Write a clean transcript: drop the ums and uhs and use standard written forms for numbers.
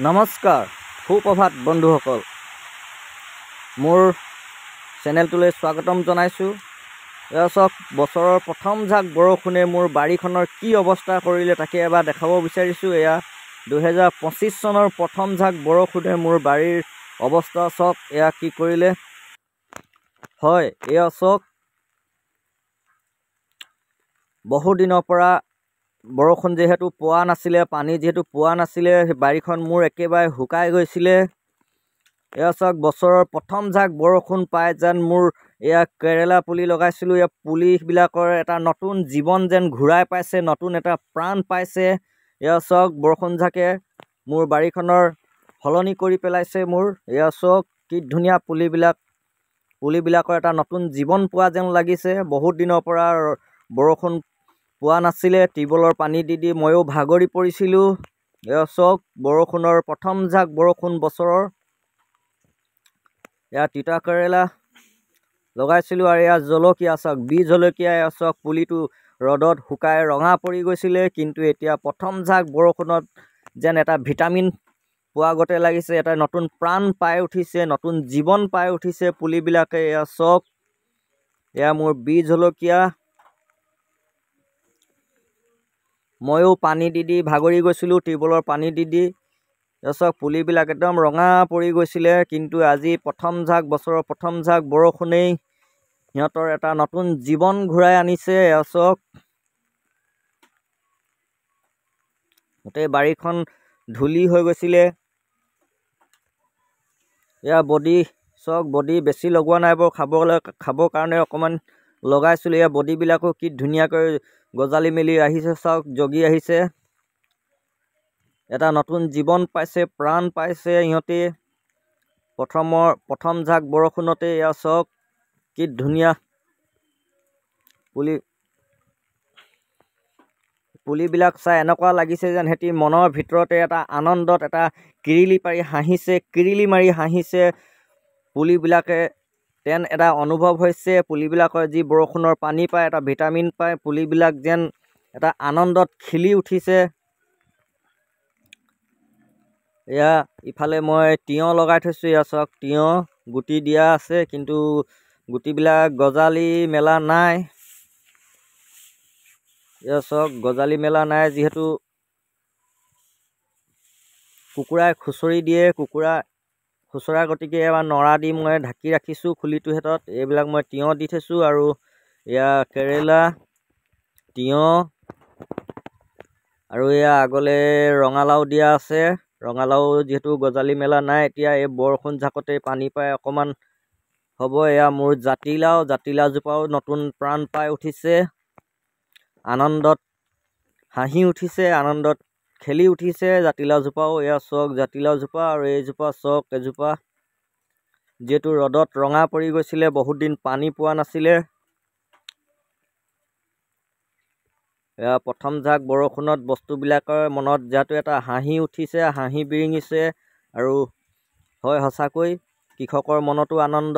নমস্কাৰ, সুপ্ৰভাত বন্ধুসকল। মোৰ চেনেলটোলৈ স্বাগতম জনাইছোঁ। এয়া চাওক, বছৰৰ প্ৰথম জাক বৰষুণে মোৰ বাৰীখনৰ কি অৱস্থা কৰিলে তাকে এবাৰ দেখাব বিচাৰিছোঁ। এয়া 2025 চনৰ প্ৰথম জাক বৰষুণে মোৰ বাৰীৰ অৱস্থা চাওক, এয়া কি কৰিলে। হয়, এয়া চাওক, বহু দিনৰ পৰা বৰষুণ যিহেতু পোৱা নাছিলে, পানী যিহেতু পোৱা নাছিলে, বাৰীখন মোৰ একেবাৰে শুকাই গৈছিলে। এয়া চাওক, বছৰৰ প্ৰথম জাক বৰষুণ পাই যেন মোৰ এয়া কেৰেলা পুলি লগাইছিলোঁ, এয়া পুলিবিলাকৰ এটা নতুন জীৱন যেন ঘূৰাই পাইছে, নতুন এটা প্ৰাণ পাইছে। এয়া চাওক, বৰষুণ জাকে মোৰ বাৰীখনৰ সলনি কৰি পেলাইছে মোৰ। এয়া চাওক, কি ধুনীয়া পুলিবিলাকৰ এটা নতুন জীৱন পোৱা যেন লাগিছে। বহুত দিনৰ পৰা বৰষুণ পোৱা নাছিলে, টিউবৱেলৰ পানী দি ময়ো ভাগৰি পৰিছিলোঁ। এয়া চাওক, বৰষুণৰ প্ৰথম জাক বৰষুণ বছৰৰ। এয়া তিতা কেৰেলা লগাইছিলোঁ আৰু এয়া জলকীয়া চাওক, জলকীয়া। এয়া চাওক, পুলিটো ৰ'দত শুকাই ৰঙা পৰি গৈছিলে, কিন্তু এতিয়া প্ৰথম জাক বৰষুণত যেন এটা ভিটামিন পোৱা গতে লাগিছে, এটা নতুন প্ৰাণ পাই উঠিছে, নতুন জীৱন পাই উঠিছে পুলিবিলাকে। এয়া চাওক, এয়া মোৰ জলকীয়া। ময়ো পানী দি ভাগৰি গৈছিলোঁ, টিউবৱেলৰ পানী দি। চাওক, পুলিবিলাক একদম ৰঙা পৰি গৈছিলে, কিন্তু আজি বছৰৰ প্ৰথম জাক বৰষুণেই সিহঁতৰ এটা নতুন জীৱন ঘূৰাই আনিছে। এয়া চাওক, গোটেই বাৰীখন ধূলি হৈ গৈছিলে। এয়া বডি চাওক, বডি বেছি লগোৱা নাই বাৰু, খাবৰ কাৰণে অকণমান লগাইছিলোঁ। এয়া বডিবিলাকো কি ধুনীয়াকৈ গজালি মেলি আহিছে চাওক, জগি আহিছে, এটা নতুন জীৱন পাইছে, প্ৰাণ পাইছে সিহঁতে প্ৰথম জাক বৰষুণতে। এয়া চাওক, কি ধুনীয়া পুলিবিলাক চাই এনেকুৱা লাগিছে যেন সিহঁতি মনৰ ভিতৰতে এটা আনন্দত এটা কিৰিলি মাৰি হাঁহিছে পুলিবিলাকে। এটা অনুভৱ হৈছে, পুলিবিলাকৰ যি বৰষুণৰ পানী পায়, এটা ভিটামিন পায়, পুলিবিলাক যেন এটা আনন্দত খিলি উঠিছে। এয়া ইফালে মই তিয়ঁহ লগাই থৈছোঁ। এয়া চাওক, তিয়ঁহ গুটি দিয়া আছে, কিন্তু গুটিবিলাক গজালি মেলা নাই। এয়া চাওক, গজালি মেলা নাই, যিহেতু কুকুৰাই খুচৰি দিয়ে, খুচৰা গতিকে এবাৰ নৰা দি মই ঢাকি ৰাখিছোঁ খুলিটো হেঁতত। এইবিলাক মই তিয়ঁহ দি থৈছোঁ, আৰু এয়া কেৰেলা, তিয়ঁহ, আৰু এয়া আগলৈ ৰঙালাও দিয়া আছে। ৰঙালাও যিহেতু গজালি মেলা নাই, এতিয়া এই বৰষুণ জাকতে পানী পাই অকণমান হ'ব। এয়া মোৰ জাতিলাওজোপাও নতুন প্ৰাণ পাই উঠিছে, আনন্দত হাঁহি উঠিছে, আনন্দত খেলি উঠিছে জাতিলাওজোপাও। এয়া চাওক, জাতিলাওজোপা, আৰু এইজোপা চাওক, এজোপা যিহেতু ৰ'দত ৰঙা পৰি গৈছিলে, বহুত দিন পানী পোৱা নাছিলে। এয়া প্ৰথম জাক বৰষুণত বস্তুবিলাকৰ মনত যিহেতু এটা হাঁহি উঠিছে, হাঁহি বিৰিঙিছে, আৰু হয়, সঁচাকৈ কৃষকৰ মনতো আনন্দ।